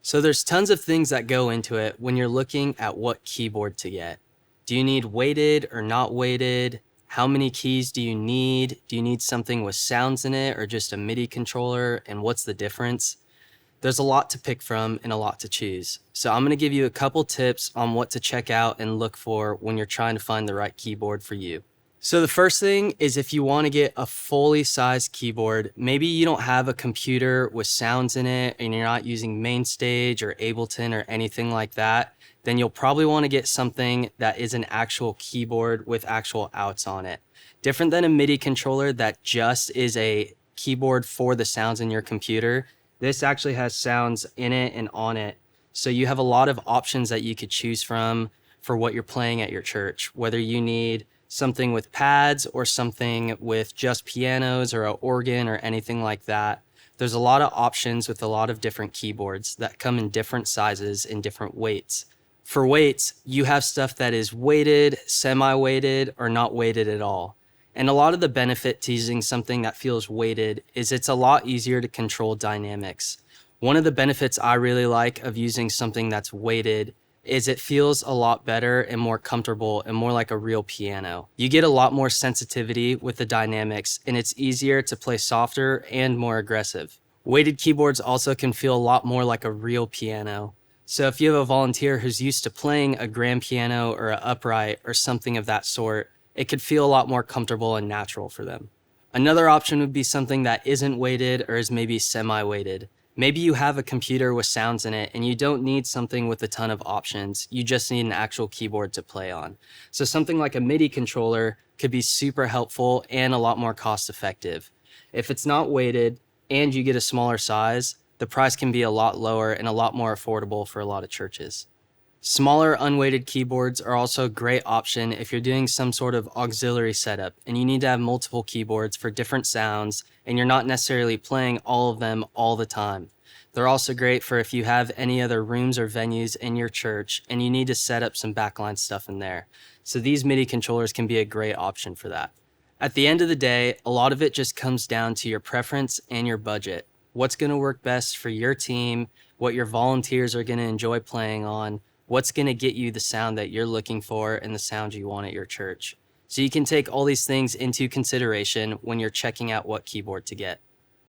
So there's tons of things that go into it when you're looking at what keyboard to get. Do you need weighted or not weighted? How many keys do you need? Do you need something with sounds in it or just a MIDI controller? And what's the difference? There's a lot to pick from and a lot to choose. So I'm going to give you a couple tips on what to check out and look for when you're trying to find the right keyboard for you. So the first thing is if you want to get a fully sized keyboard, maybe you don't have a computer with sounds in it and you're not using Mainstage or Ableton or anything like that, then you'll probably want to get something that is an actual keyboard with actual outs on it. Different than a MIDI controller that just is a keyboard for the sounds in your computer. This actually has sounds in it and on it. So you have a lot of options that you could choose from for what you're playing at your church, whether you need something with pads or something with just pianos or an organ or anything like that. There's a lot of options with a lot of different keyboards that come in different sizes and different weights. For weights, you have stuff that is weighted, semi-weighted, or not weighted at all. And a lot of the benefit to using something that feels weighted is it's a lot easier to control dynamics. One of the benefits I really like of using something that's weighted is it feels a lot better and more comfortable and more like a real piano. You get a lot more sensitivity with the dynamics and it's easier to play softer and more aggressive. Weighted keyboards also can feel a lot more like a real piano. So if you have a volunteer who's used to playing a grand piano or an upright or something of that sort, it could feel a lot more comfortable and natural for them. Another option would be something that isn't weighted or is maybe semi-weighted. Maybe you have a computer with sounds in it and you don't need something with a ton of options. You just need an actual keyboard to play on. So something like a MIDI controller could be super helpful and a lot more cost effective. If it's not weighted and you get a smaller size, the price can be a lot lower and a lot more affordable for a lot of churches. Smaller unweighted keyboards are also a great option if you're doing some sort of auxiliary setup and you need to have multiple keyboards for different sounds and you're not necessarily playing all of them all the time. They're also great for if you have any other rooms or venues in your church and you need to set up some backline stuff in there. So these MIDI controllers can be a great option for that. At the end of the day, a lot of it just comes down to your preference and your budget. What's going to work best for your team, what your volunteers are going to enjoy playing on, what's going to get you the sound that you're looking for and the sound you want at your church. So you can take all these things into consideration when you're checking out what keyboard to get.